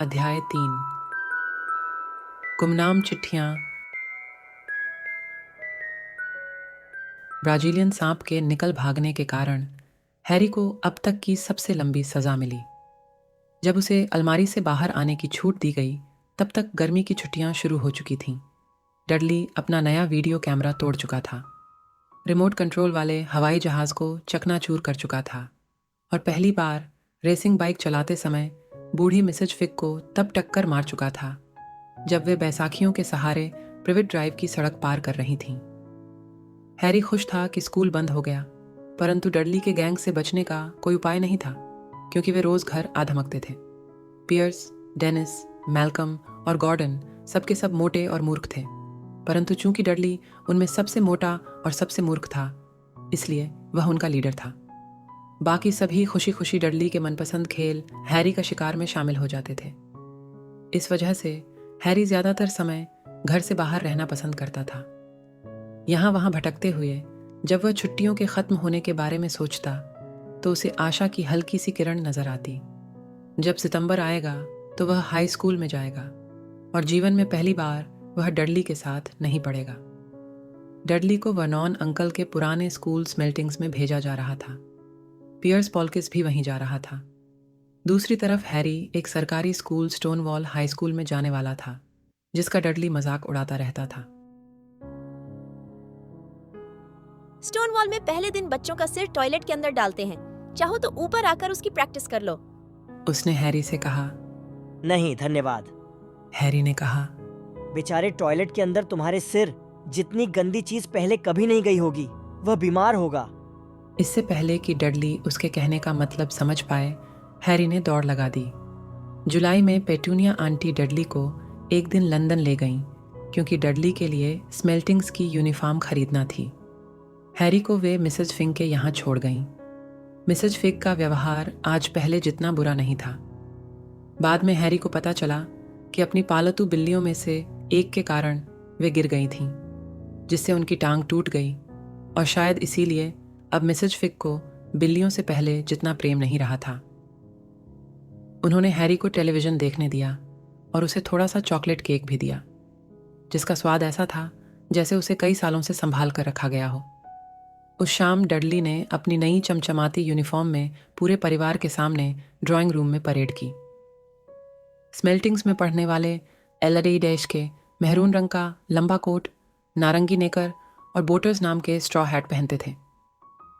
अध्याय 3। गुमनाम चिट्ठियां। ब्राजीलियन सांप के निकल भागने के कारण हैरी को अब तक की सबसे लंबी सजा मिली। जब उसे अलमारी से बाहर आने की छूट दी गई, तब तक गर्मी की छुट्टियां शुरू हो चुकी थीं। डडली अपना नया वीडियो कैमरा तोड़ चुका था, रिमोट कंट्रोल वाले हवाई जहाज को चकनाचूर कर चुका था और पहली बार रेसिंग बाइक चलाते समय बूढ़ी मिसेज फिक को तब टक्कर मार चुका था जब वे बैसाखियों के सहारे प्रिवेट ड्राइव की सड़क पार कर रही थीं। हैरी खुश था कि स्कूल बंद हो गया, परंतु डडली के गैंग से बचने का कोई उपाय नहीं था, क्योंकि वे रोज घर आ धमकते थे। पियर्स, डेनिस, मैल्कम और गॉर्डन सबके सब मोटे और मूर्ख थे, परंतु चूंकि डडली उनमें सबसे मोटा और सबसे मूर्ख था, इसलिए वह उनका लीडर था। बाकी सभी खुशी खुशी डडली के मनपसंद खेल हैरी का शिकार में शामिल हो जाते थे। इस वजह से हैरी ज्यादातर समय घर से बाहर रहना पसंद करता था। यहाँ वहाँ भटकते हुए जब वह छुट्टियों के खत्म होने के बारे में सोचता, तो उसे आशा की हल्की सी किरण नजर आती। जब सितंबर आएगा तो वह हाई स्कूल में जाएगा और जीवन में पहली बार वह डडली के साथ नहीं पढ़ेगा। डडली को वर्नॉन अंकल के पुराने स्कूल स्मेल्टिंग्स में भेजा जा रहा था। पियर्स पॉलकिस भी वहीं जा रहा था। दूसरी तरफ हैरी एक सरकारी स्कूल स्टोनवॉल हाई स्कूल में जाने वाला था, जिसका डडली मजाक उड़ाता रहता था। स्टोनवॉल में पहले दिन बच्चों का सिर टॉयलेट के अंदर डालते हैं। चाहो तो ऊपर आकर उसकी प्रैक्टिस कर लो। उसने हैरी से कहा। नहीं धन्यवाद। हैरी ने कहा, बेचारे टॉयलेट के अंदर तुम्हारे सिर जितनी गंदी चीज पहले कभी नहीं गई होगी, वह बीमार होगा। इससे पहले कि डडली उसके कहने का मतलब समझ पाए, हैरी ने दौड़ लगा दी। जुलाई में पेटूनिया आंटी डडली को एक दिन लंदन ले गईं, क्योंकि डडली के लिए स्मेल्टिंग्स की यूनिफॉर्म खरीदना थी। हैरी को वे मिसेज फिंक के यहाँ छोड़ गईं। मिसेज फिंक का व्यवहार आज पहले जितना बुरा नहीं था। बाद में हैरी को पता चला कि अपनी पालतू बिल्लियों में से एक के कारण वे गिर गई थीं, जिससे उनकी टांग टूट गई, और शायद इसीलिए अब मिसेज फिक को बिल्लियों से पहले जितना प्रेम नहीं रहा था। उन्होंने हैरी को टेलीविजन देखने दिया और उसे थोड़ा सा चॉकलेट केक भी दिया, जिसका स्वाद ऐसा था जैसे उसे कई सालों से संभाल कर रखा गया हो। उस शाम डडली ने अपनी नई चमचमाती यूनिफॉर्म में पूरे परिवार के सामने ड्राइंग रूम में परेड की। स्मेल्टिंग्स में पढ़ने वाले एलडी डैश के मेहरून रंग का लंबा कोट, नारंगी नेकर और बोटर्स नाम के स्ट्रॉ हैट पहनते थे।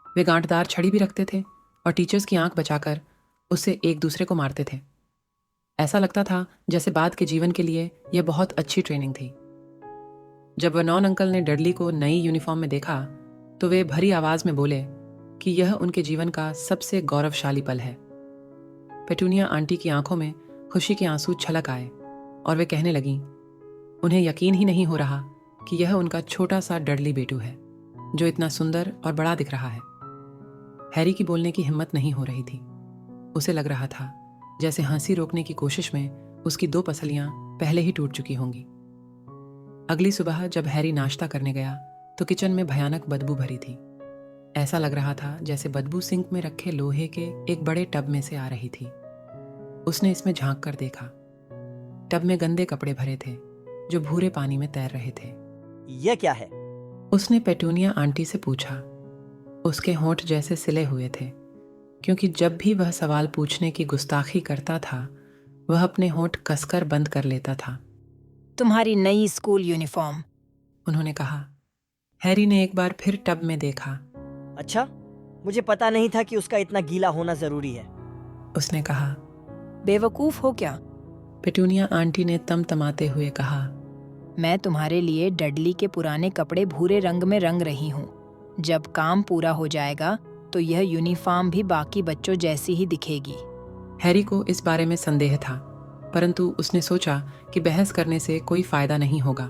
वे गांठदार छड़ी भी रखते थे और टीचर्स की आंख बचाकर उससे एक दूसरे को मारते थे। ऐसा लगता था जैसे बाद के जीवन के लिए यह बहुत अच्छी ट्रेनिंग थी। जब वर्नॉन अंकल ने डडली को नई यूनिफॉर्म में देखा, तो वे भरी आवाज में बोले कि यह उनके जीवन का सबसे गौरवशाली पल है। पेटूनिया आंटी की आंखों में खुशी के आंसू छलक आए और वे कहने लगीं, उन्हें यकीन ही नहीं हो रहा कि यह उनका छोटा सा डडली बेटू है, जो इतना सुंदर और बड़ा दिख रहा है। हैरी की बोलने की हिम्मत नहीं हो रही थी। उसे लग रहा था जैसे हंसी रोकने की कोशिश में उसकी 2 पसलियां पहले ही टूट चुकी होंगी। अगली सुबह जब हैरी नाश्ता करने गया, तो किचन में भयानक बदबू भरी थी। ऐसा लग रहा था जैसे बदबू सिंक में रखे लोहे के एक बड़े टब में से आ रही थी। उसने इसमें झांक कर देखा। टब में गंदे कपड़े भरे थे, जो भूरे पानी में तैर रहे थे। यह क्या है? उसने पेटूनिया आंटी से पूछा। उसके होंठ जैसे सिले हुए थे, क्योंकि जब भी वह सवाल पूछने की गुस्ताखी करता था, वह अपने होंठ कसकर बंद कर लेता था। तुम्हारी नई स्कूल यूनिफॉर्म, उन्होंने कहा। हैरी ने एक बार फिर टब में देखा। अच्छा, मुझे पता नहीं था कि उसका इतना गीला होना जरूरी है। उसने कहा। बेवकूफ हो क्या? पेटूनिया आंटी ने तमतमाते हुए कहा। मैं तुम्हारे लिए डडली के पुराने कपड़े भूरे रंग में रंग रही हूँ। जब काम पूरा हो जाएगा तो यह यूनिफॉर्म भी बाकी बच्चों जैसी ही दिखेगी। हैरी को इस बारे में संदेह था, परंतु उसने सोचा कि बहस करने से कोई फायदा नहीं होगा।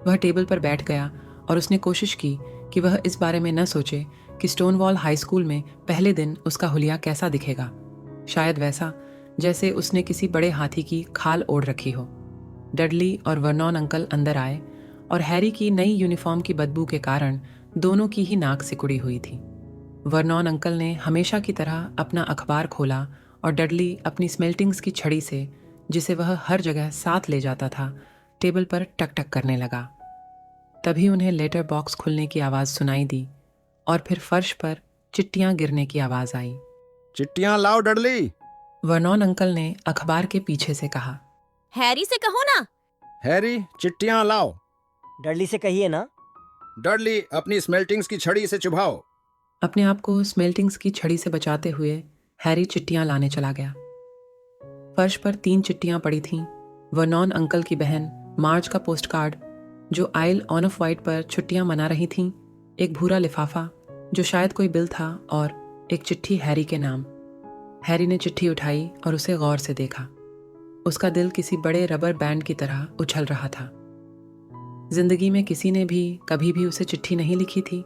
वह टेबल पर बैठ गया और उसने कोशिश की कि वह इस बारे में न सोचे कि स्टोनवॉल हाई स्कूल में पहले दिन उसका हुलिया कैसा दिखेगा। शायद वैसा जैसे उसने किसी बड़े हाथी की खाल ओढ़ रखी हो। डडली और वर्नॉन अंकल अंदर आए और हैरी की नई यूनिफॉर्म की बदबू के कारण दोनों की ही नाक सिकुड़ी हुई थी। वर्नॉन अंकल ने हमेशा की तरह अपना अखबार खोला और डडली अपनी स्मेल्टिंग्स की छड़ी से जिसे वह हर जगह साथ ले जाता था, टेबल पर टक टक करने लगा। तभी उन्हें लेटर बॉक्स खुलने की आवाज़ सुनाई दी और फिर फर्श पर चिट्ठियां गिरने की आवाज़ आई। चिट्ठियां लाओ डडली। वर्नॉन अंकल ने अखबार के पीछे से कहा। हैरी से कहो ना। हैरी, चिट्ठियां लाओ। डडली से कहिए ना। डडली, अपनी स्मेल्टिंग्स की छड़ी से चुभाओ। अपने आप को स्मेल्टिंग्स की छड़ी से बचाते हुए हैरी चिट्ठियां लाने चला गया। फर्श पर 3 चिट्ठियां पड़ी थीं। वर्नॉन अंकल की बहन मार्ज का पोस्ट कार्ड जो आइल ऑन ऑफ वाइट पर छुट्टियां मना रही थीं, एक भूरा लिफाफा जो शायद कोई बिल था और एक चिट्ठी हैरी के नाम। हैरी ने चिट्ठी उठाई और उसे गौर से देखा। उसका दिल किसी बड़े रबर बैंड की तरह उछल रहा था। जिंदगी में किसी ने भी कभी भी उसे चिट्ठी नहीं लिखी थी।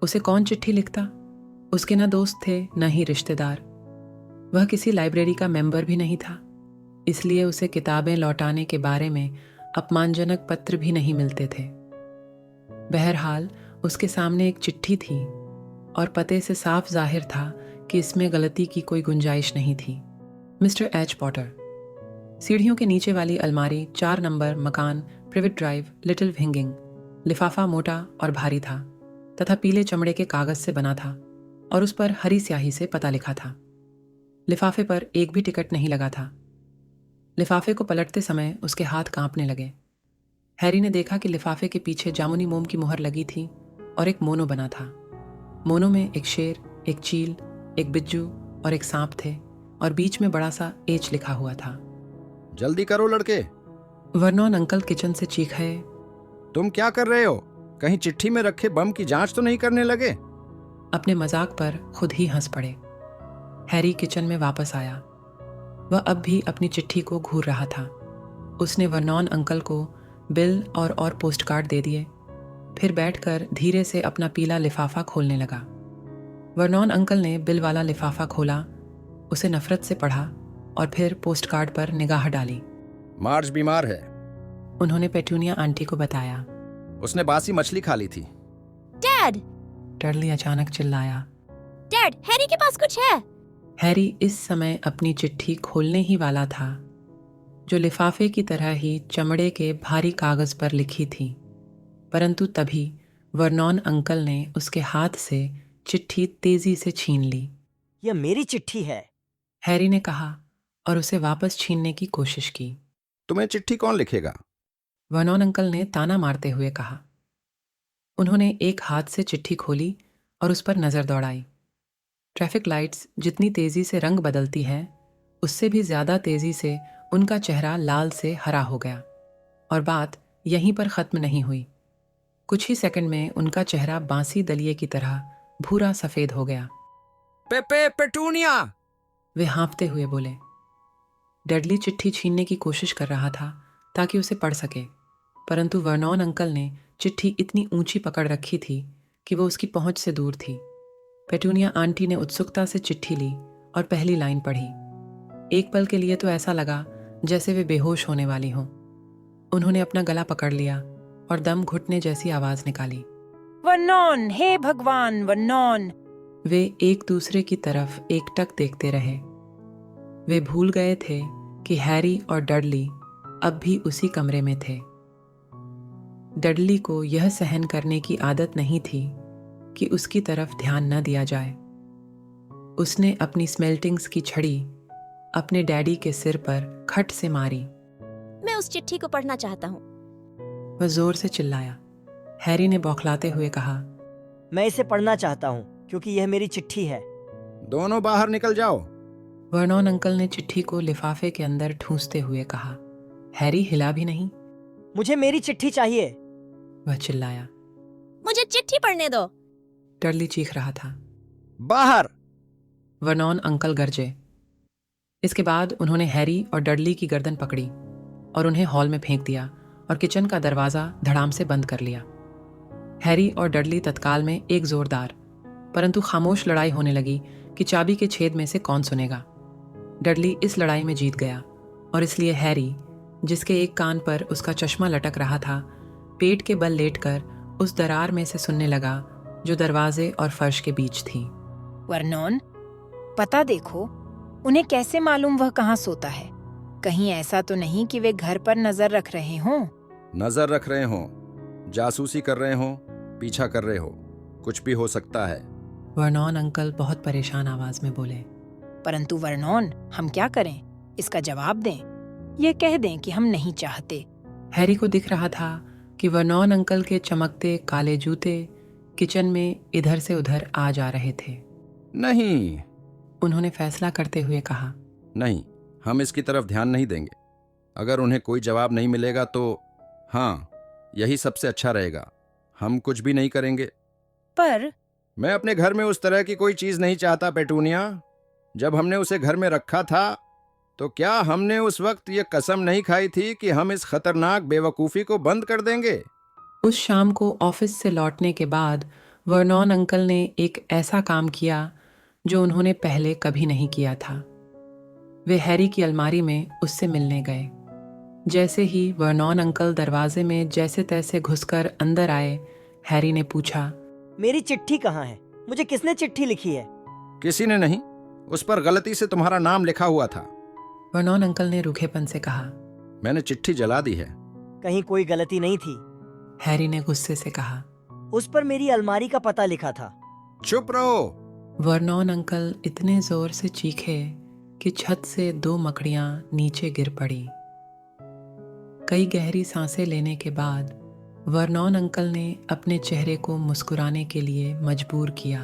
उसे कौन चिट्ठी लिखता? उसके न दोस्त थे, न ही रिश्तेदार। वह किसी लाइब्रेरी का मेंबर भी नहीं था, इसलिए उसे किताबें लौटाने के बारे में अपमानजनक पत्र भी नहीं मिलते थे। बहरहाल उसके सामने एक चिट्ठी थी और पते से साफ जाहिर था कि इसमें गलती की कोई गुंजाइश नहीं थी। Mister H Potter. सीढ़ियों के नीचे वाली अलमारी 4 नंबर मकान, प्रिवेट ड्राइव, लिटिल विंगिंग। लिफाफा मोटा और भारी था तथा पीले चमड़े के कागज से बना था और उस पर हरी स्याही से पता लिखा था। लिफाफे पर एक भी टिकट नहीं लगा था। लिफाफे को पलटते समय उसके हाथ कांपने लगे। हैरी ने देखा कि लिफाफे के पीछे जामुनी मोम की मुहर लगी थी और एक मोनो बना था। मोनो में एक शेर, एक चील, एक बिज्जू और एक सांप थे और बीच में बड़ा सा एच लिखा हुआ था। जल्दी करो लड़के। वर्नॉन अंकल किचन से चीखे। तुम क्या कर रहे हो? कहीं चिट्ठी में रखे बम की जांच तो नहीं करने लगे? अपने मजाक पर खुद ही हंस पड़े। हैरी किचन में वापस आया। वह अब भी अपनी चिट्ठी को घूर रहा था। उसने वर्नॉन अंकल को बिल और पोस्ट कार्ड दे दिए, फिर बैठकर धीरे से अपना पीला लिफाफा खोलने लगा। वर्नॉन अंकल ने बिल वाला लिफाफा खोला, उसे नफरत से पढ़ा और फिर पोस्ट कार्ड पर निगाह डाली। मार्ज बीमार है। उन्होंने पेटूनिया आंटी को बताया। उसने बासी मछली खा ली थी। डैड, डडली अचानक चिल्लाया। डैड, हैरी के पास कुछ है। हैरी इस समय अपनी चिट्ठी खोलने ही वाला था, जो लिफाफे की तरह ही चमड़े के भारी कागज पर लिखी थी, परंतु तभी वर्नॉन अंकल ने उसके हाथ से चिट्ठी तेजी से छीन ली। यह मेरी चिट्ठी है। हैरी ने कहा और उसे वापस छीनने की कोशिश की। तुम्हें चिट्ठी कौन लिखेगा? वर्नॉन अंकल ने ताना मारते हुए कहा। उन्होंने एक हाथ से चिट्ठी खोली और उस पर नजर दौड़ाई। ट्रैफिक लाइट्स जितनी तेजी से रंग बदलती हैं, उससे भी ज्यादा तेजी से उनका चेहरा लाल से हरा हो गया। और बात यहीं पर खत्म नहीं हुई। कुछ ही सेकंड में उनका चेहरा बांसी दलिये की तरह भूरा सफेद हो गया। पेटूनिया! वे हाँफते हुए बोले। डडली चिट्ठी छीनने की कोशिश कर रहा था ताकि उसे पढ़ सके, परंतु वर्नॉन अंकल ने चिट्ठी इतनी ऊंची पकड़ रखी थी कि वो उसकी पहुंच से दूर थी। पेटूनिया आंटी ने उत्सुकता से चिट्ठी ली और पहली लाइन पढ़ी। एक पल के लिए तो ऐसा लगा जैसे वे बेहोश होने वाली हों। उन्होंने अपना गला पकड़ लिया और दम घुटने जैसी आवाज निकाली। वर्नॉन, हे भगवान वर्नॉन! वे एक दूसरे की तरफ एकटक देखते रहे। वे भूल गए थे कि हैरी और डडली अब भी उसी कमरे में थे। डडली को यह सहन करने की आदत नहीं थी कि उसकी तरफ ध्यान न दिया जाए। उसने अपनी स्मेल्टिंग्स की छड़ी अपने डैडी के सिर पर खट से मारी। मैं उस चिट्ठी को पढ़ना चाहता हूँ। वह जोर से चिल्लाया। हैरी ने बौखलाते हुए कहा, मैं इसे पढ़ना चाहता हूँ क्योंकि यह मेरी चिट्ठी है। दोनों बाहर निकल जाओ। वर्नॉन अंकल ने चिट्ठी को लिफाफे के अंदर ठूंसते हुए कहा। हैरी हिला भी नहीं। मुझे मेरी चिट्ठी चाहिए। वह चिल्लाया। मुझे चिट्ठी पढ़ने दो। डडली चीख रहा था। बाहर! वर्नॉन अंकल गरजे। इसके बाद उन्होंने हैरी और डडली की गर्दन पकड़ी और उन्हें हॉल में फेंक दिया और किचन का दरवाज़ा धड़ाम से बंद कर लिया। हैरी और डडली तत्काल में एक जोरदार परंतु खामोश लड़ाई होने लगी कि चाबी के छेद में से कौन सुनेगा। डडली इस लड़ाई में जीत गया और इसलिए हैरी, जिसके एक कान पर उसका चश्मा लटक रहा था, पेट के बल लेटकर उस दरार में से सुनने लगा जो दरवाजे और फर्श के बीच थी। वर्नॉन, पता देखो, उन्हें कैसे मालूम वह कहाँ सोता है? कहीं ऐसा तो नहीं कि वे घर पर नजर रख रहे हों? नजर रख रहे हो, जासूसी कर रहे हो, पीछा कर रहे हो, कुछ भी हो सकता है। वर्नॉन अंकल बहुत परेशान आवाज में बोले। परंतु वर्नॉन, हम क्या करें? इसका जवाब दें। ये कह दें कि हम नहीं चाहते। हैरी को दिख रहा था कि वर्नॉन अंकल के चमकते काले जूते किचन में इधर से उधर आ जा रहे थे। नहीं उन्होंने फैसला करते हुए कहा, नहीं, हम इसकी तरफ ध्यान नहीं देंगे। अगर उन्हें कोई जवाब नहीं मिलेगा तो हाँ, यही सबसे अच्छा रहेगा। हम कुछ भी नहीं करेंगे। पर मैं अपने घर में उस तरह की कोई चीज नहीं चाहता पेटूनिया। जब हमने उसे घर में रखा था तो क्या हमने उस वक्त ये कसम नहीं खाई थी कि हम इस खतरनाक बेवकूफ़ी को बंद कर देंगे? उस शाम को ऑफिस से लौटने के बाद वर्नॉन अंकल ने एक ऐसा काम किया जो उन्होंने पहले कभी नहीं किया था। वे हैरी की अलमारी में उससे मिलने गए। जैसे ही वर्नॉन अंकल दरवाजे में जैसे तैसे घुसकर अंदर आए, हैरी ने पूछा, मेरी चिट्ठी कहाँ है? मुझे किसने चिट्ठी लिखी है? किसी ने नहीं, उस पर गलती से तुम्हारा नाम लिखा हुआ था। वर्नॉन अंकल ने रूखेपन से कहा। मैंने चिट्ठी जला दी है। कहीं कोई गलती नहीं थी। हैरी ने गुस्से से कहा। उस पर मेरी अलमारी का पता लिखा था। चुप रहो। वर्नॉन अंकल इतने जोर से चीखे कि छत से 2 मकड़ियां नीचे गिर पड़ी। कई गहरी सांसें लेने के बाद वर्नॉन अंकल ने अपने चेहरे को मुस्कुराने के लिए मजबूर किया,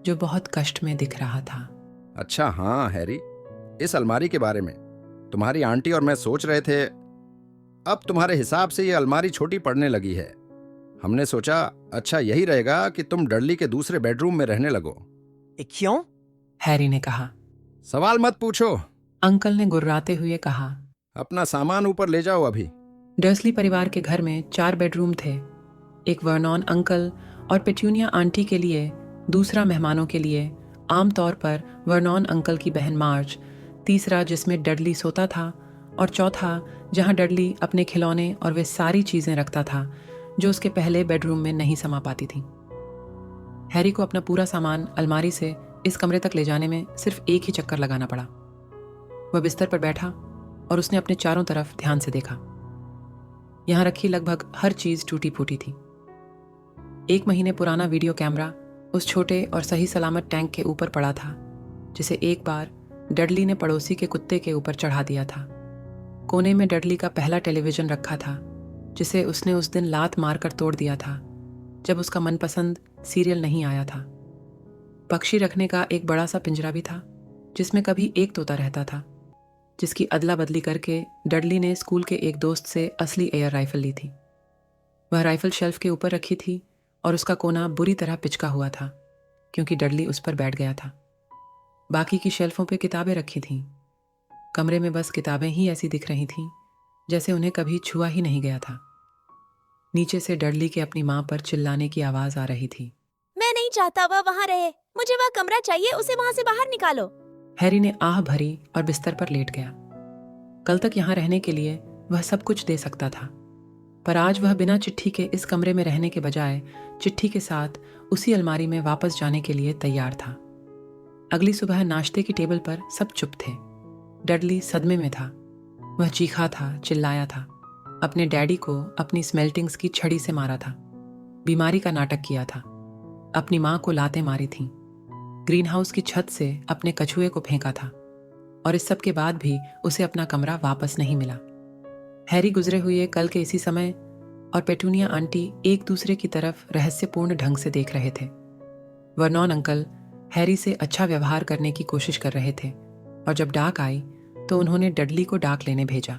जो बहुत कष्ट में दिख रहा था। अच्छा हाँ हैरी, इस अलमारी के बारे में तुम्हारी आंटी और मैं सोच रहे थे। अब तुम्हारे हिसाब से ये अलमारी छोटी पड़ने लगी है। हमने सोचा अच्छा यही रहेगा कि तुम डडली के दूसरे बेडरूम में रहने लगो। क्यों? हैरी ने कहा। सवाल मत पूछो। अंकल ने गुर्राते हुए कहा। अपना सामान ऊपर ले जाओ अभी। डर्सली परिवार के घर में 4 बेडरूम थे। एक वर्नॉन अंकल और पेट्यूनिया आंटी के लिए, दूसरा मेहमानों के लिए, आमतौर पर वर्नॉन अंकल की बहन मार्ज, तीसरा जिसमें डडली सोता था, और चौथा जहां डडली अपने खिलौने और वे सारी चीज़ें रखता था जो उसके पहले बेडरूम में नहीं समा पाती थी। हैरी को अपना पूरा सामान अलमारी से इस कमरे तक ले जाने में सिर्फ एक ही चक्कर लगाना पड़ा। वह बिस्तर पर बैठा और उसने अपने चारों तरफ ध्यान से देखा। यहाँ रखी लगभग हर चीज़ टूटी फूटी थी। 1 महीने पुराना वीडियो कैमरा उस छोटे और सही सलामत टैंक के ऊपर पड़ा था, जिसे एक बार डडली ने पड़ोसी के कुत्ते के ऊपर चढ़ा दिया था। कोने में डडली का पहला टेलीविज़न रखा था, जिसे उसने उस दिन लात मारकर तोड़ दिया था जब उसका मनपसंद सीरियल नहीं आया था। पक्षी रखने का एक बड़ा सा पिंजरा भी था, जिसमें कभी एक तोता रहता था, जिसकी अदला बदली करके डडली ने स्कूल के एक दोस्त से असली एयर राइफल ली थी। वह राइफल शेल्फ के ऊपर रखी थी और उसका कोना बुरी तरह पिचका हुआ था, क्योंकि डडली उस पर बैठ गया था। बाकी की शेल्फों पे किताबें रखी थीं। कमरे में बस किताबें ही ऐसी दिख रही थीं जैसे उन्हें कभी छुआ ही नहीं गया था। नीचे से डडली के अपनी माँ पर चिल्लाने की आवाज़ आ रही थी। मैं नहीं चाहता वह वहाँ रहे। मुझे वह कमरा चाहिए, उसे वहाँ से बाहर निकालो। हैरी ने आह भरी और बिस्तर पर लेट गया। कल तक यहाँ रहने के लिए वह सब कुछ दे सकता था, पर आज वह बिना चिट्ठी के इस कमरे में रहने के बजाय चिट्ठी के साथ उसी अलमारी में वापस जाने के लिए तैयार था। अगली सुबह नाश्ते की टेबल पर सब चुप थे। डडली सदमे में था। वह चीखा था, चिल्लाया था, अपने डैडी को अपनी स्मेल्टिंग्स की छड़ी से मारा था, बीमारी का नाटक किया था, अपनी माँ को लातें मारी थीं, ग्रीन हाउस की छत से अपने कछुए को फेंका था, और इस सब के बाद भी उसे अपना कमरा वापस नहीं मिला। हैरी गुजरे हुए कल के इसी समय और पेटूनिया आंटी एक दूसरे की तरफ रहस्यपूर्ण ढंग से देख रहे थे। वर्नॉन अंकल हैरी से अच्छा व्यवहार करने की कोशिश कर रहे थे, और जब डाक आई तो उन्होंने डडली को डाक लेने भेजा।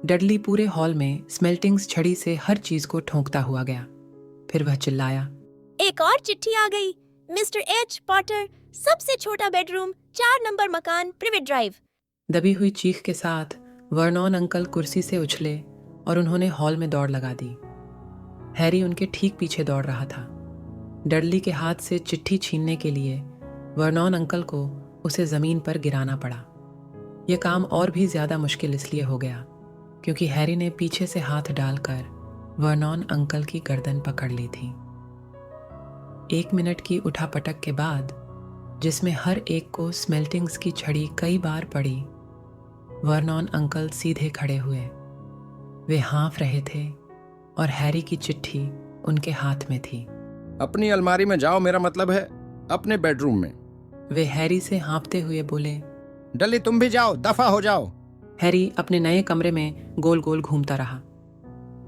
डडली पूरे हॉल में स्मेल्टिंग्स छड़ी से हर चीज को ठोंकता हुआ गया। फिर वह चिल्लाया, एक और चिट्ठी आ गई। मिस्टर एच पॉटर, सबसे छोटा बेडरूम, 4 नंबर मकान, प्रिवेट ड्राइव। दबी हुई चीख के साथ वर्नॉन अंकल कुर्सी से उछले और उन्होंने हॉल में दौड़ लगा दी। हैरी उनके ठीक पीछे दौड़ रहा था। डडली के हाथ से चिट्ठी छीनने के लिए वर्नॉन अंकल को उसे जमीन पर गिराना पड़ा। यह काम और भी ज्यादा मुश्किल इसलिए हो गया क्योंकि हैरी ने पीछे से हाथ डालकर वर्नॉन अंकल की गर्दन पकड़ ली थी। 1 मिनट की उठापटक के बाद, जिसमें हर एक को स्मेल्टिंग्स की छड़ी कई बार पड़ी, वर्नॉन अंकल सीधे खड़े हुए। वे हाँफ रहे थे और हैरी की चिट्ठी उनके हाथ में थी। अपनी अलमारी में जाओ, मेरा मतलब है अपने बेडरूम में। वे हैरी से हाँफते हुए बोले। डली तुम भी जाओ, दफा हो जाओ। हैरी अपने नए कमरे में गोल गोल घूमता रहा।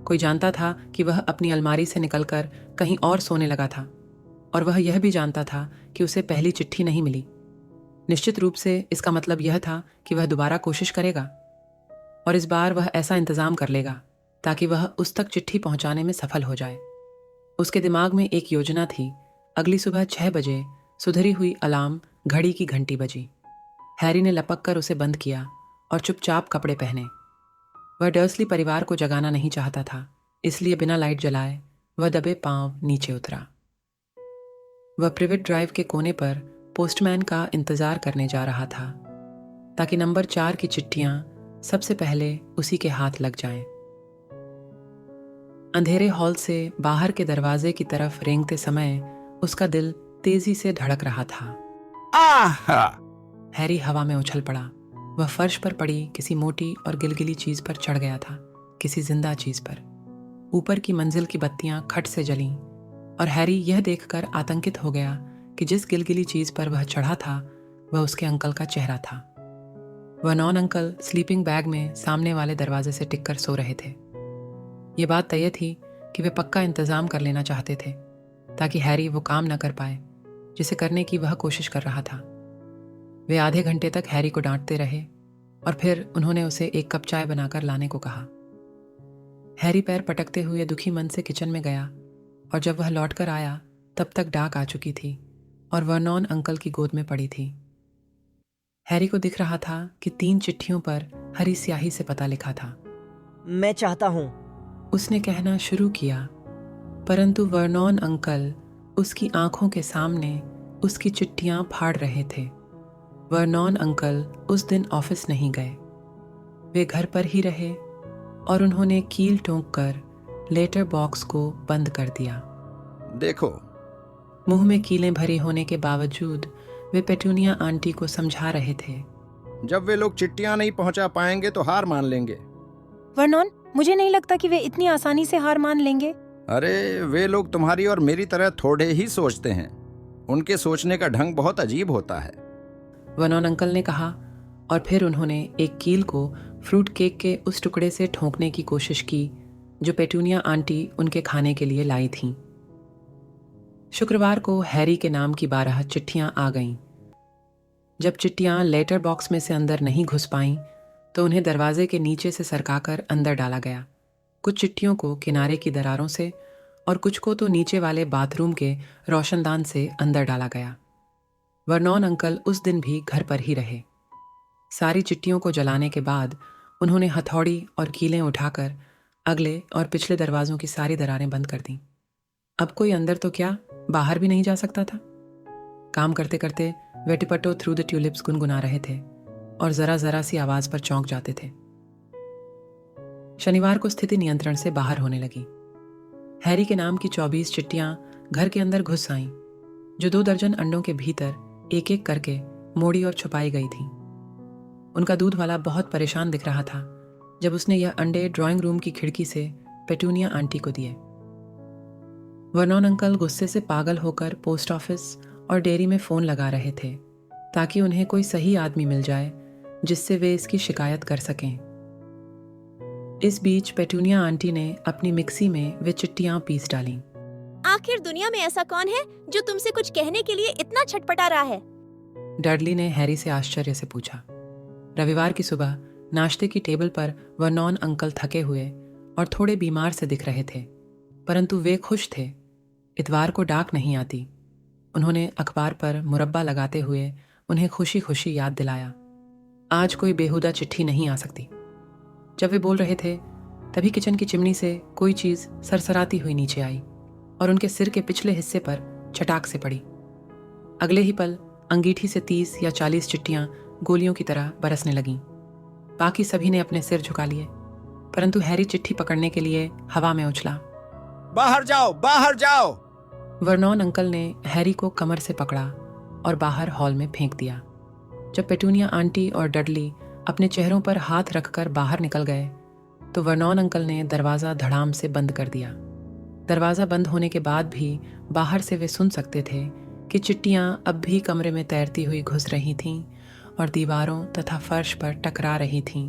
कोई जानता था कि वह अपनी अलमारी से निकलकर कहीं और सोने लगा था, और वह यह भी जानता था कि उसे पहली चिट्ठी नहीं मिली। निश्चित रूप से इसका मतलब यह था कि वह दोबारा कोशिश करेगा, और इस बार वह ऐसा इंतजाम कर लेगा ताकि वह उस तक चिट्ठी पहुंचाने में सफल हो जाए। उसके दिमाग में एक योजना थी। अगली सुबह 6 बजे सुधरी हुई अलार्म घड़ी की घंटी बजी। हैरी ने लपक कर उसे बंद किया और चुपचाप कपड़े पहने। वह डर्सली परिवार को जगाना नहीं चाहता था, इसलिए बिना लाइट जलाए वह दबे पांव नीचे उतरा। वह प्रिवेट ड्राइव के कोने पर पोस्टमैन का इंतजार करने जा रहा था ताकि नंबर 4 की चिट्ठियां सबसे पहले उसी के हाथ लग जाएं। अंधेरे हॉल से बाहर के दरवाजे की तरफ रेंगते समय उसका दिल तेजी से धड़क रहा था। आहा! हैरी हवा में उछल पड़ा। वह फर्श पर पड़ी किसी मोटी और गिलगिली चीज पर चढ़ गया था, किसी जिंदा चीज पर। ऊपर की मंजिल की बत्तियां खट से जलीं और हैरी यह देखकर आतंकित हो गया कि जिस गिलगिली चीज पर वह चढ़ा था वह उसके अंकल का चेहरा था। वर्नॉन अंकल स्लीपिंग बैग में सामने वाले दरवाजे से टिककर सो रहे थे। ये बात तय थी कि वे पक्का इंतजाम कर लेना चाहते थे ताकि हैरी वो काम न कर पाए जिसे करने की वह कोशिश कर रहा था। वे आधे घंटे तक हैरी को डांटते रहे और फिर उन्होंने उसे एक कप चाय बनाकर लाने को कहा। हैरी पैर पटकते हुए दुखी मन से किचन में गया और जब वह लौटकर आया तब तक डाक आ चुकी थी और वर्नॉन अंकल की गोद में पड़ी थी। हैरी को दिख रहा था कि 3 चिट्ठियों पर हरी स्याही से पता लिखा था। मैं चाहता हूँ। उसने कहना शुरू किया, परंतु वर्नॉन अंकल उसकी आंखों के सामने उसकी चिट्ठियां फाड़ रहे थे। वर्नॉन अंकल उस दिन ऑफिस नहीं गए। वे घर पर ही रहे और उन्होंने कील ठोंक कर लेटर बॉक्स को बंद कर दिया। देखो, मुंह में कीलें भरी होने के बावजूद वे पेटूनिया आंटी को समझा रहे थे। जब वे लोग चिट्ठियां नहीं पहुंचा पाएंगे तो हार मान लेंगे। वर्नॉन, मुझे नहीं लगता कि वे इतनी आसानी से हार मान लेंगे। अरे वे लोग तुम्हारी और मेरी तरह थोड़े ही सोचते हैं। उनके सोचने का ढंग बहुत अजीब होता है। वर्नॉन अंकल ने कहा और फिर उन्होंने एक कील को फ्रूट केक के उस टुकड़े से ठोंकने की कोशिश की जो पेटूनिया आंटी उनके खाने के लिए लाई थीं। शुक्रवार को हैरी के नाम की 12 चिट्ठियां आ गईं। जब चिट्ठियां लेटर बॉक्स में से अंदर नहीं घुस पाईं तो उन्हें दरवाजे के नीचे से सरकाकर अंदर डाला गया। कुछ चिट्ठियों को किनारे की दरारों से और कुछ को तो नीचे वाले बाथरूम के रोशनदान से अंदर डाला गया। वर्नॉन अंकल उस दिन भी घर पर ही रहे। सारी चिट्ठियों को जलाने के बाद उन्होंने हथौड़ी और कीलें उठाकर अगले और पिछले दरवाजों की सारी दरारें बंद कर दीं। अब कोई अंदर तो क्या, बाहर भी नहीं जा सकता था। काम करते करते वे टिपटो थ्रू द ट्यूलिप्स गुनगुना रहे थे और जरा जरा सी आवाज पर चौंक जाते थे। शनिवार को स्थिति नियंत्रण से बाहर होने लगी। हैरी के नाम की 24 चिट्ठियां घर के अंदर घुस आईं, जो 2 दर्जन अंडों के भीतर एक एक करके मोड़ी और छुपाई गई थीं। उनका दूध वाला बहुत परेशान दिख रहा था जब उसने यह अंडे ड्राइंग रूम की खिड़की से पेटूनिया आंटी को दिए। वर्नॉन अंकल गुस्से से पागल होकर पोस्ट ऑफिस और डेयरी में फोन लगा रहे थे ताकि उन्हें कोई सही आदमी मिल जाए जिससे वे इसकी शिकायत कर सकें। इस बीच पेटूनिया आंटी ने अपनी मिक्सी में वे चिट्ठियां पीस डालीं। आखिर दुनिया में ऐसा कौन है जो तुमसे कुछ कहने के लिए इतना छटपटा रहा है? डडली ने हैरी से आश्चर्य से पूछा। रविवार की सुबह नाश्ते की टेबल पर वर्नॉन अंकल थके हुए और थोड़े बीमार से दिख रहे थे, परंतु वे खुश थे। इतवार को डाक नहीं आती। उन्होंने अखबार पर मुरब्बा लगाते हुए उन्हें खुशी खुशी याद दिलाया, आज कोई बेहुदा चिट्ठी नहीं आ सकती। जब वे बोल रहे थे तभी किचन की चिमनी से कोई चीज सरसराती हुई नीचे आई और उनके सिर के पिछले हिस्से पर चटाक से पड़ी। अगले ही पल अंगीठी से 30 या 40 चिट्ठियां गोलियों की तरह बरसने लगीं। बाकी सभी ने अपने सिर झुका लिए, परंतु हैरी चिट्ठी पकड़ने के लिए हवा में उछला। बाहर जाओ, बाहर जाओ! वर्नॉन अंकल ने हैरी को कमर से पकड़ा और बाहर हॉल में फेंक दिया। जब पेटूनिया आंटी और डडली अपने चेहरों पर हाथ रखकर बाहर निकल गए तो वर्नॉन अंकल ने दरवाज़ा धड़ाम से बंद कर दिया। दरवाज़ा बंद होने के बाद भी बाहर से वे सुन सकते थे कि चिट्टियाँ अब भी कमरे में तैरती हुई घुस रही थीं और दीवारों तथा फर्श पर टकरा रही थीं।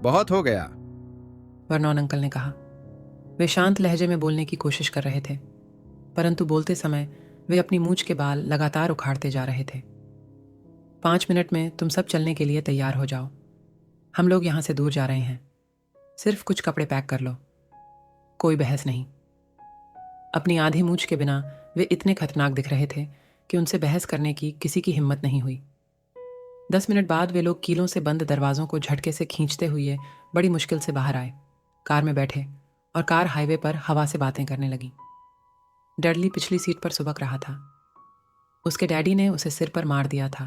बहुत हो गया। वर्नॉन अंकल ने कहा। वे शांत लहजे में बोलने की कोशिश कर रहे थे, परंतु बोलते समय वे अपनी मूंछ के बाल लगातार उखाड़ते जा रहे थे। 5 मिनट में तुम सब चलने के लिए तैयार हो जाओ। हम लोग यहाँ से दूर जा रहे हैं। सिर्फ कुछ कपड़े पैक कर लो। कोई बहस नहीं। अपनी आधी मूंछ के बिना वे इतने खतरनाक दिख रहे थे कि उनसे बहस करने की किसी की हिम्मत नहीं हुई। 10 मिनट बाद वे लोग कीलों से बंद दरवाजों को झटके से खींचते हुए बड़ी मुश्किल से बाहर आए, कार में बैठे और कार हाईवे पर हवा से बातें करने लगी। डडली पिछली सीट पर सुबक रहा था। उसके डैडी ने उसे सिर पर मार दिया था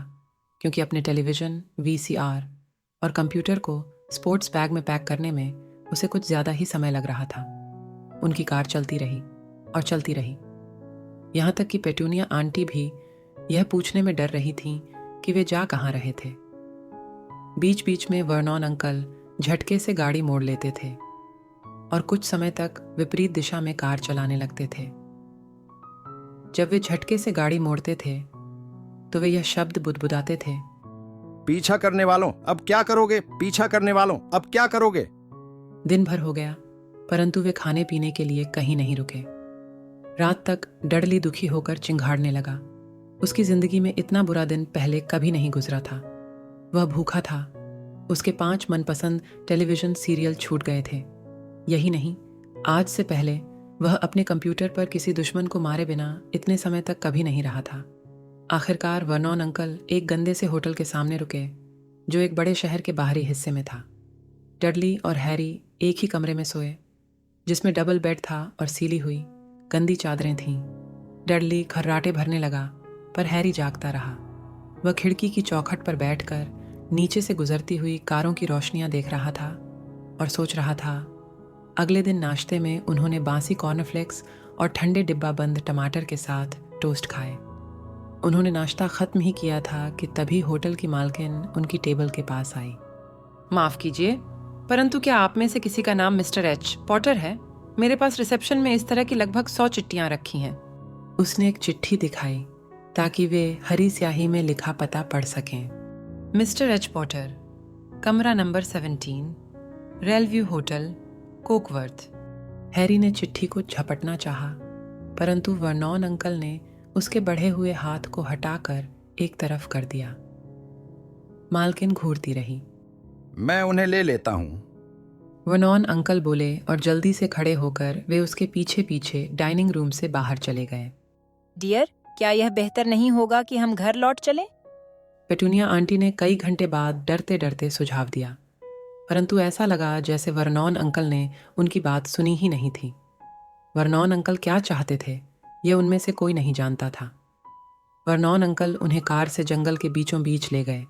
क्योंकि अपने टेलीविज़न, वीसीआर और कंप्यूटर को स्पोर्ट्स बैग में पैक करने में उसे कुछ ज़्यादा ही समय लग रहा था। उनकी कार चलती रही और चलती रही, यहाँ तक कि पेटूनिया आंटी भी यह पूछने में डर रही थीं कि वे जा कहाँ रहे थे। बीच बीच में वर्नॉन अंकल झटके से गाड़ी मोड़ लेते थे और कुछ समय तक विपरीत दिशा में कार चलाने लगते थे। जब वे झटके से गाड़ी मोड़ते थे तो वे यह शब्द बुदबुदाते थे, पीछा करने वालों अब क्या करोगे, पीछा करने वालों अब क्या करोगे। दिन भर हो गया परंतु वे खाने पीने के लिए कहीं नहीं रुके। रात तक डडली दुखी होकर चिंघाड़ने लगा। उसकी जिंदगी में इतना बुरा दिन पहले कभी नहीं गुजरा था। वह भूखा था। उसके 5 मनपसंद टेलीविजन सीरियल छूट गए थे। यही नहीं, आज से पहले वह अपने कंप्यूटर पर किसी दुश्मन को मारे बिना इतने समय तक कभी नहीं रहा था। आखिरकार वर्नॉन अंकल एक गंदे से होटल के सामने रुके जो एक बड़े शहर के बाहरी हिस्से में था। डडली और हैरी एक ही कमरे में सोए जिसमें डबल बेड था और सीली हुई गंदी चादरें थीं। डडली खर्राटे भरने लगा पर हैरी जागता रहा। वह खिड़की की चौखट पर बैठकर नीचे से गुजरती हुई कारों की रोशनियां देख रहा था और सोच रहा था। अगले दिन नाश्ते में उन्होंने बासी कॉर्नफ्लेक्स और ठंडे डिब्बा बंद टमाटर के साथ टोस्ट खाए। उन्होंने नाश्ता ख़त्म ही किया था कि तभी होटल की मालकिन उनकी टेबल के पास आई। माफ़ कीजिए, परंतु क्या आप में से किसी का नाम मिस्टर एच पॉटर है? मेरे पास रिसेप्शन में इस तरह की लगभग 100 चिट्ठियाँ रखी हैं। उसने एक चिट्ठी दिखाई ताकि वे हरी स्याही में लिखा पता पढ़ सकें। मिस्टर एच पॉटर, कमरा नंबर 17, रेलव्यू होटल, कोकवर्थ। हैरी ने चिट्ठी को झपटना चाहा, परंतु वर्नॉन अंकल ने उसके बढ़े हुए हाथ को हटाकर एक तरफ कर दिया। मालकिन घूरती रही। मैं उन्हें ले लेता हूँ। वर्नॉन अंकल बोले और जल्दी से खड़े होकर वे उसके पीछे पीछे डाइनिंग रूम से बाहर चले गए। डियर, क्या यह बेहतर नहीं होगा कि हम घर लौट चलें? पेटूनिया आंटी ने कई घंटे बाद डरते डरते सुझाव दिया, परंतु ऐसा लगा जैसे वर्नॉन अंकल ने उनकी बात सुनी ही नहीं थी। वर्नॉन अंकल क्या चाहते थे यह उनमें से कोई नहीं जानता था। वर्नॉन अंकल उन्हें कार से जंगल के बीचों बीच ले गए।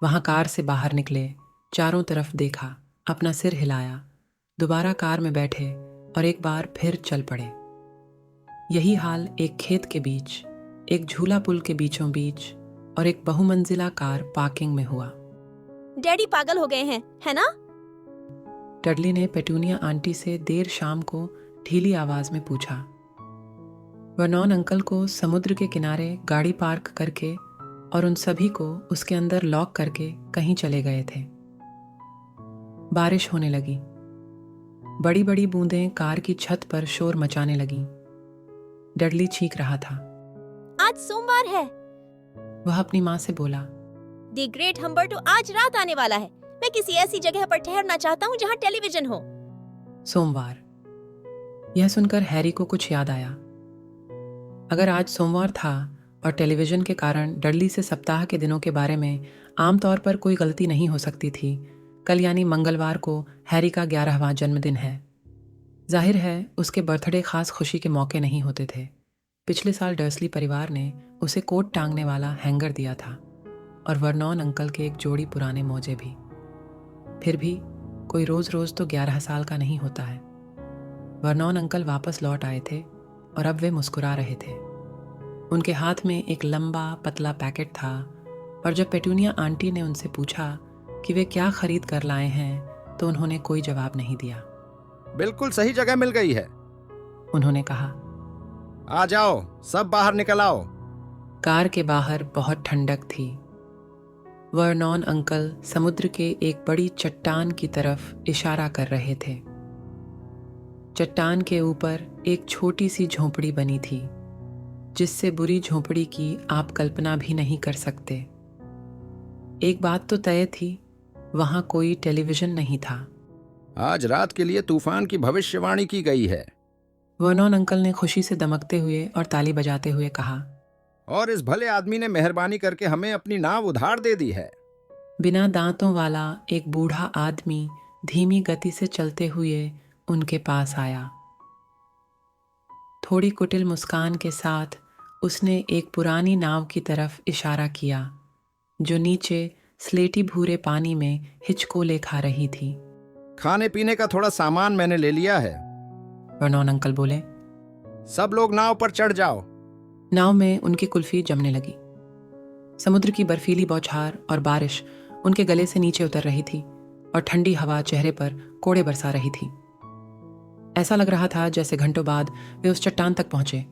वहाँ कार से बाहर निकले, चारों तरफ देखा, अपना सिर हिलाया, दोबारा कार में बैठे और एक बार फिर चल पड़े। यही हाल एक खेत के बीच, एक झूला पुल के बीचों बीच और एक बहुमंजिला कार पार्किंग में हुआ। डैडी पागल हो गए हैं, है ना? डडली ने पेटूनिया आंटी से देर शाम को ढीली आवाज में पूछा। वर्नॉन अंकल को समुद्र के किनारे गाड़ी पार्क करके और उन सभी को उसके अंदर लॉक करके कहीं चले गए थे। बारिश होने लगी। बड़ी बड़ी बूंदें कार की छत पर शोर मचाने लगीं। डडली चीख रहा था। आज सोमवार है। वह अपनी माँ से बोला, द ग्रेट हम्बर्टो आज रात आने वाला है। मैं किसी ऐसी जगह पर ठहरना चाहता हूँ जहाँ टेलीविजन हो। सोमवार। यह सुनकर हैरी को कुछ याद आया। अगर आज सोमवार था और टेलीविजन के कारण डडली से सप्ताह के दिनों के बारे में आमतौर पर कोई गलती नहीं हो सकती थी, कल यानी मंगलवार को हैरी का 11वां जन्मदिन है। जाहिर है उसके बर्थडे खास खुशी के मौके नहीं होते थे। पिछले साल डर्सली परिवार ने उसे कोट टांगने वाला हैंगर दिया था और वर्नॉन अंकल के एक जोड़ी पुराने मोजे भी। फिर भी कोई रोज रोज तो 11 साल का नहीं होता है। वर्नॉन अंकल वापस लौट आए थे और अब वे मुस्कुरा रहे थे। उनके हाथ में एक लंबा पतला पैकेट था और जब पेटूनिया आंटी ने उनसे पूछा कि वे क्या खरीद कर लाए हैं तो उन्होंने कोई जवाब नहीं दिया। बिल्कुल सही जगह मिल गई है। उन्होंने कहा। आ जाओ, सब बाहर निकल आओ। कार के बाहर बहुत ठंडक थी। वर्नॉन अंकल समुद्र के एक बड़ी चट्टान की तरफ इशारा कर रहे थे। चट्टान के ऊपर एक छोटी सी झोंपड़ी बनी थी, जिससे बुरी झोंपड़ी की आप कल्पना भी नहीं कर सकते। एक बात तो तय थी, वहां कोई टेलीविजन नहीं था। आज रात के लिए तूफान की भविष्यवाणी की गई है। वर्नॉन अंकल ने खुशी से दमकते हुए और ताली बजाते हुए कहा। और इस भले आदमी ने मेहरबानी करके हमें अपनी नाव उधार दे दी है। बिना दांतों वाला एक बूढ़ा आदमी धीमी गति से चलते हुए उनके पास आया। थोड़ी कुटिल मुस्कान के साथ उसने एक पुरानी नाव की तरफ इशारा किया, जो नीचे स्लेटी भूरे पानी में हिचकोले खा रही थी। खाने पीने का थोड़ा सामान मैंने ले लिया है। वर्नॉन अंकल बोले। सब लोग नाव पर चढ़ जाओ। नाव में उनकी कुल्फी जमने लगी। समुद्र की बर्फीली बौछार और बारिश उनके गले से नीचे उतर रही थी और ठंडी हवा चेहरे पर कोड़े बरसा रही थी। ऐसा लग रहा था जैसे घंटों बाद वे उस चट्टान तक पहुंचे,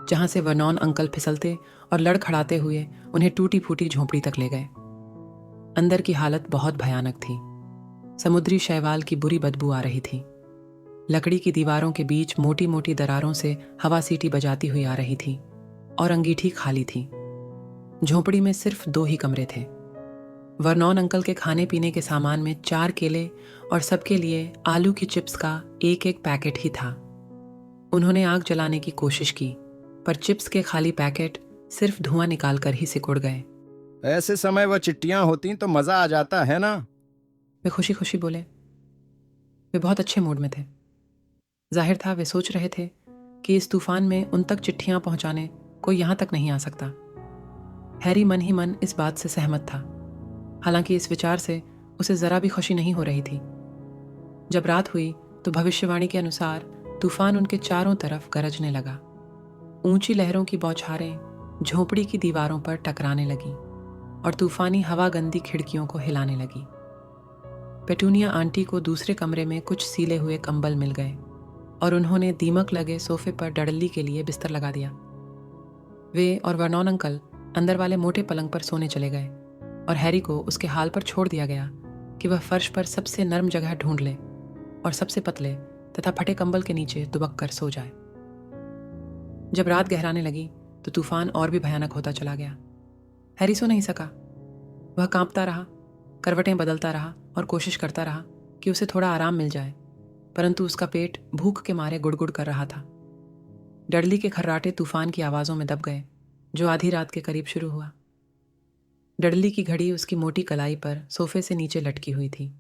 जहां से वर्नॉन अंकल फिसलते और लड़खड़ाते हुए उन्हें टूटी फूटी झोंपड़ी तक ले गए। अंदर की हालत बहुत भयानक थी। समुद्री शैवाल की बुरी बदबू आ रही थी। लकड़ी की दीवारों के बीच मोटी मोटी दरारों से हवा सीटी बजाती हुई आ रही थी और अंगीठी खाली थी। झोंपड़ी में सिर्फ 2 ही कमरे थे। वर्नॉन अंकल के खाने पीने के सामान में 4 केले और सबके लिए आलू की चिप्स का एक पैकेट ही था। उन्होंने आग जलाने की कोशिश की, पर चिप्स के खाली पैकेट सिर्फ धुआं निकालकर ही सिकुड़ गए। ऐसे समय वह चिट्टियां होती तो मजा आ जाता है ना। वे खुशी खुशी बोले। वे बहुत अच्छे मूड में थे। जाहिर था वे सोच रहे थे कि इस तूफान में उन तक चिट्ठियां पहुंचाने कोई यहां तक नहीं आ सकता। हैरी मन ही मन इस बात से सहमत था, हालांकि इस विचार से उसे जरा भी खुशी नहीं हो रही थी। जब रात हुई तो भविष्यवाणी के अनुसार तूफान उनके चारों तरफ गरजने लगा। ऊंची लहरों की बौछारें झोंपड़ी की दीवारों पर टकराने लगी और तूफानी हवा गंदी खिड़कियों को हिलाने लगी। पेटूनिया आंटी को दूसरे कमरे में कुछ सीले हुए कंबल मिल गए और उन्होंने दीमक लगे सोफे पर डडली के लिए बिस्तर लगा दिया। वे और वर्नॉन अंकल अंदर वाले मोटे पलंग पर सोने चले गए और हैरी को उसके हाल पर छोड़ दिया गया कि वह फर्श पर सबसे नर्म जगह ढूंढ ले और सबसे पतले तथा फटे कंबल के नीचे दुबक कर सो जाए। जब रात गहराने लगी तो तूफान और भी भयानक होता चला गया। हैरी सो नहीं सका। वह कांपता रहा, करवटें बदलता रहा और कोशिश करता रहा कि उसे थोड़ा आराम मिल जाए, परंतु उसका पेट भूख के मारे गुड़गुड़ कर रहा था। डडली के खर्राटे तूफान की आवाज़ों में दब गए, जो आधी रात के करीब शुरू हुआ। डडली की घड़ी उसकी मोटी कलाई पर सोफे से नीचे लटकी हुई थी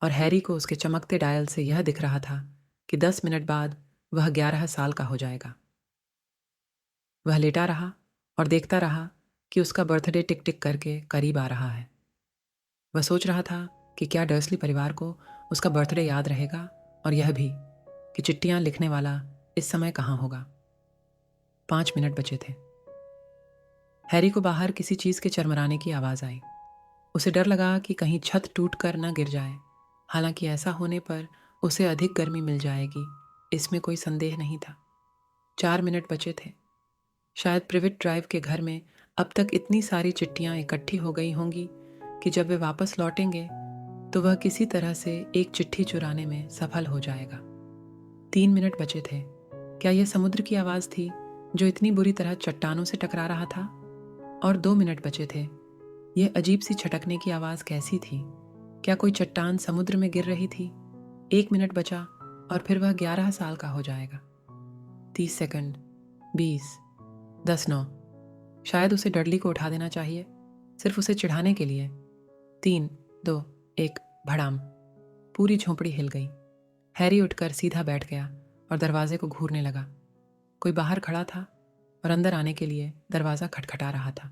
और हैरी को उसके चमकते डायल से यह दिख रहा था कि 10 मिनट बाद वह 11 साल का हो जाएगा। वह लेटा रहा और देखता रहा कि उसका बर्थडे टिक टिक करके करीब आ रहा है। वह सोच रहा था कि क्या डर्सली परिवार को उसका बर्थडे याद रहेगा, और यह भी कि चिट्ठियां लिखने वाला इस समय कहाँ होगा। 5 मिनट बचे थे। हैरी को बाहर किसी चीज़ के चरमराने की आवाज़ आई। उसे डर लगा कि कहीं छत टूटकर न गिर जाए। हालांकि ऐसा होने पर उसे अधिक गर्मी मिल जाएगी, इसमें कोई संदेह नहीं था। 4 मिनट बचे थे। शायद प्रिवेट ड्राइव के घर में अब तक इतनी सारी चिट्ठियां इकट्ठी हो गई होंगी कि जब वे वापस लौटेंगे तो वह किसी तरह से एक चिट्ठी चुराने में सफल हो जाएगा। 3 मिनट बचे थे। क्या यह समुद्र की आवाज़ थी जो इतनी बुरी तरह चट्टानों से टकरा रहा था? और 2 मिनट बचे थे। यह अजीब सी छटकने की आवाज़ कैसी थी? क्या कोई चट्टान समुद्र में गिर रही थी? 1 मिनट बचा और फिर वह 11 साल का हो जाएगा। 30 सेकंड, 20, 10, 9। शायद उसे डडली को उठा देना चाहिए, सिर्फ उसे चिढ़ाने के लिए। 3, 2, 1, भड़ाम। पूरी झोंपड़ी हिल गई। हैरी उठकर सीधा बैठ गया और दरवाजे को घूरने लगा। कोई बाहर खड़ा था और अंदर आने के लिए दरवाज़ा खटखटा रहा था।